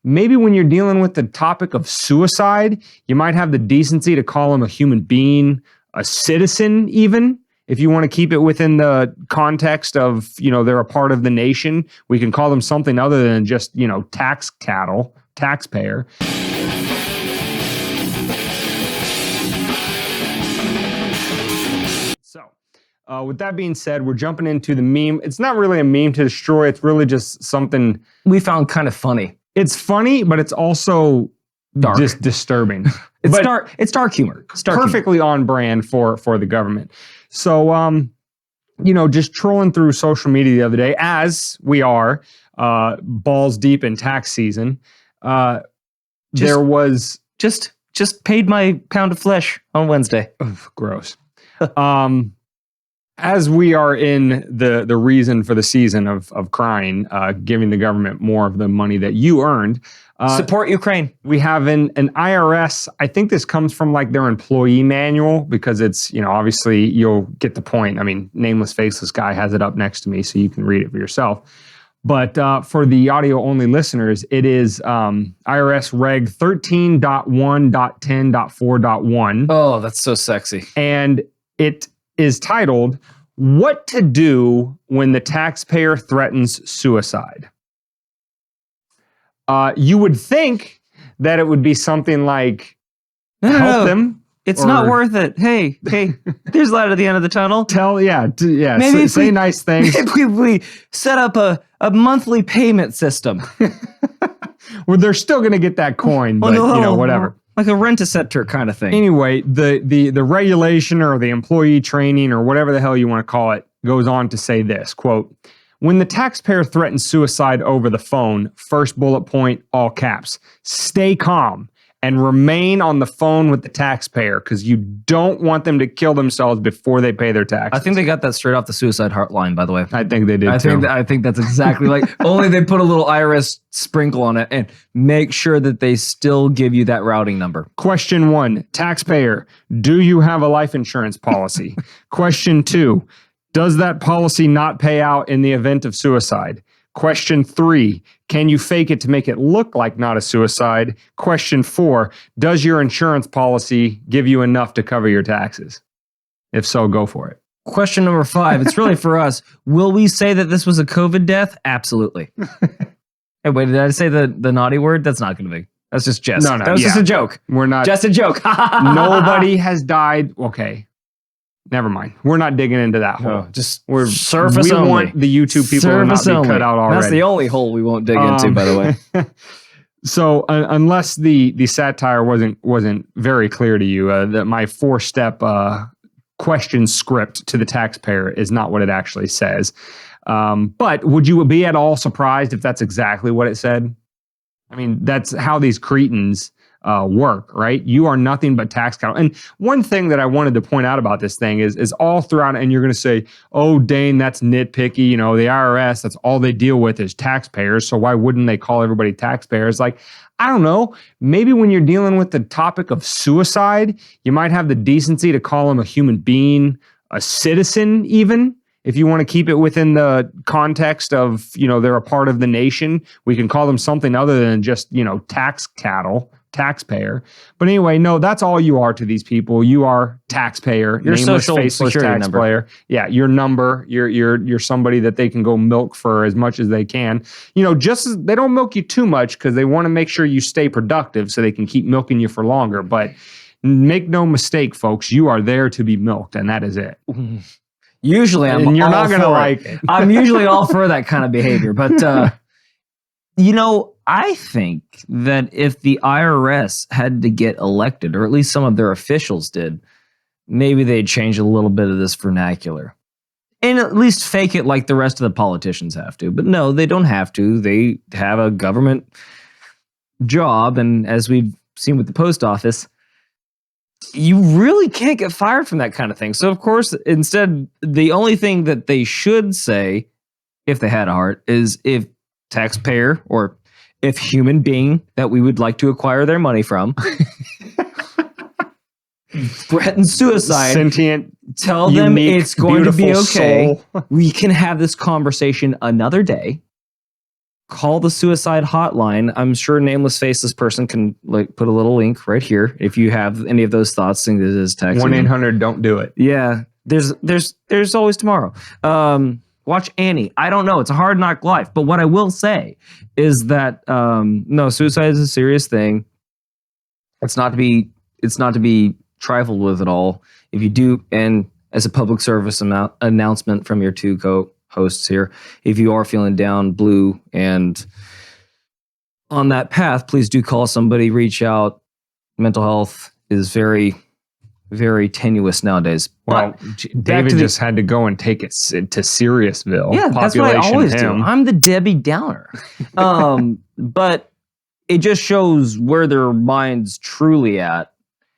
maybe when you're dealing with the topic of suicide, you might have the decency to call them a human being, a citizen even. If you want to keep it within the context of, they're a part of the nation, we can call them something other than just, taxpayer. So, with that being said, we're jumping into the meme. It's not really a meme to destroy. It's really just something we found kind of funny. It's funny, but it's also dark. Just disturbing. It's dark. It's dark humor. It's dark perfectly humor. On brand for the government. So, just trolling through social media the other day, as we are balls deep in tax season. There was just paid my pound of flesh on Wednesday. Ugh, gross. As we are in the reason for the season of crying, giving the government more of the money that you earned. Support Ukraine. We have an IRS. I think this comes from like their employee manual because it's, obviously you'll get the point. I mean, nameless, faceless guy has it up next to me so you can read it for yourself. But for the audio only listeners, it is IRS Reg 13.1.10.4.1. Oh, that's so sexy. And it is titled, What to Do When the Taxpayer Threatens Suicide. You would think that it would be something like, help them. It's not worth it. Hey, there's light at the end of the tunnel. Maybe say nice things. Maybe we set up a monthly payment system. Well, they're still going to get that coin, but whatever. Like a rent-a-center kind of thing. Anyway, the regulation or the employee training or whatever the hell you want to call it goes on to say this, quote, when the taxpayer threatens suicide over the phone, first bullet point, all caps, stay calm and remain on the phone with the taxpayer because you don't want them to kill themselves before they pay their taxes. I think they got that straight off the suicide hotline, by the way. I think they did too. I think that's exactly like, only they put a little IRS sprinkle on it and make sure that they still give you that routing number. Question 1, taxpayer, do you have a life insurance policy? Question 2, does that policy not pay out in the event of suicide? Question 3, can you fake it to make it look like not a suicide? Question 4, does your insurance policy give you enough to cover your taxes? If so, go for it. Question number 5, it's really for us. Will we say that this was a COVID death? Absolutely. Hey, wait, did I say the naughty word? That's not going to be. That's just jest. No, that was just a joke. We're not. Just a joke. Nobody has died. Okay. Never mind. We're not digging into that hole. We're surface only. We want the YouTube people surface to not be cut out already. That's the only hole we won't dig into, by the way. So unless the satire wasn't very clear to you, that my 4-step question script to the taxpayer is not what it actually says. But would you be at all surprised if that's exactly what it said? I mean, that's how these cretins work, right? You are nothing but tax cattle. And one thing that I wanted to point out about this thing is all throughout, and you're going to say, oh, Dane, that's nitpicky. The IRS, that's all they deal with is taxpayers. So why wouldn't they call everybody taxpayers? Like, I don't know. Maybe when you're dealing with the topic of suicide, you might have the decency to call them a human being, a citizen even. If you want to keep it within the context of, they're a part of the nation, we can call them something other than just, taxpayer. But anyway, no, that's all you are to these people. You are taxpayer. Your nameless, social faceless security taxpayer. Number. Yeah, your number. You're somebody that they can go milk for as much as they can. Just as they don't milk you too much because they want to make sure you stay productive so they can keep milking you for longer. But make no mistake, folks, you are there to be milked, and that is it. Usually, I'm and you're all not going to for like it. I'm usually all for that kind of behavior, but I think that if the IRS had to get elected, or at least some of their officials did, maybe they'd change a little bit of this vernacular. And at least fake it like the rest of the politicians have to. But no, they don't have to. They have a government job, and as we've seen with the post office, you really can't get fired from that kind of thing. So, of course, instead, the only thing that they should say, if they had a heart, is if taxpayer or if human being that we would like to acquire their money from threatens suicide, sentient, tell them unique, it's going to be okay. Soul. We can have this conversation another day. call the suicide hotline. I'm sure nameless faceless person can like put a little link right here if you have any of those thoughts. Think this is text 1-800 don't do it. Yeah, there's always tomorrow. Watch Annie. I don't know. It's a hard knock life. But what I will say is that no, suicide is a serious thing. It's not to be trifled with at all. If you do, and as a public service announcement from your two co-hosts here, if you are feeling down, blue, and on that path, please do call somebody. Reach out. Mental health is very, very tenuous nowadays. Well, David just had to go and take it to Seriousville. Yeah, that's what I always do. I'm the Debbie Downer. But it just shows where their mind's truly at.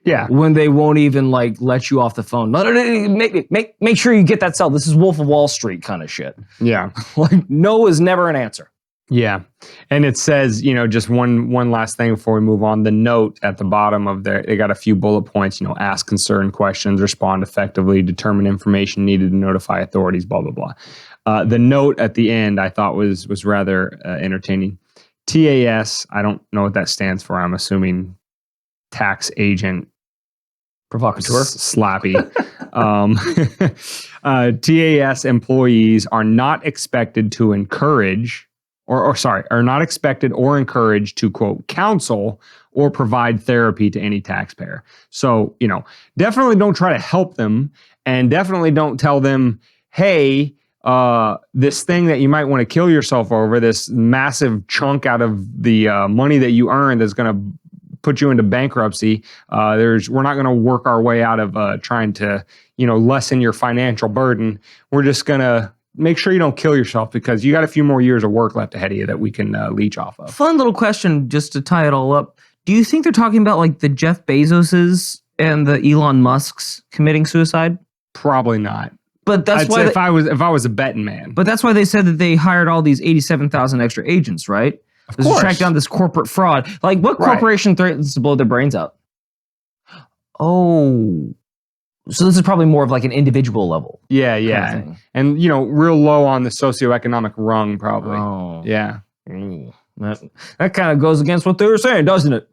Yeah. When they won't even like let you off the phone. No, make sure you get that cell. This is Wolf of Wall Street kind of shit. Yeah. Like no is never an answer. Yeah. And it says, just one last thing before we move on. The note at the bottom of there, they got a few bullet points, ask concerned questions, respond effectively, determine information needed to notify authorities, blah, blah, blah. The note at the end I thought was rather entertaining. TAS, I don't know what that stands for. I'm assuming tax agent provocateur. Slappy. TAS employees are not expected to encourage are not expected or encouraged to, quote, counsel or provide therapy to any taxpayer. So, definitely don't try to help them, and definitely don't tell them, hey, this thing that you might want to kill yourself over, this massive chunk out of the money that you earned that's going to put you into bankruptcy. We're not going to work our way out of trying to, lessen your financial burden. We're just going to make sure you don't kill yourself because you got a few more years of work left ahead of you that we can leech off of. Fun little question just to tie it all up. Do you think they're talking about like the Jeff Bezoses and the Elon Musks committing suicide? Probably not. But that's why if I was a betting man. But that's why they said that they hired all these 87,000 extra agents, right? Of course. To track down this corporate fraud. Like what corporation threatens to blow their brains out? Oh. So this is probably more of like an individual level. Yeah. Kind of thing. And, real low on the socioeconomic rung, probably. Oh. Yeah. That kind of goes against what they were saying, doesn't it?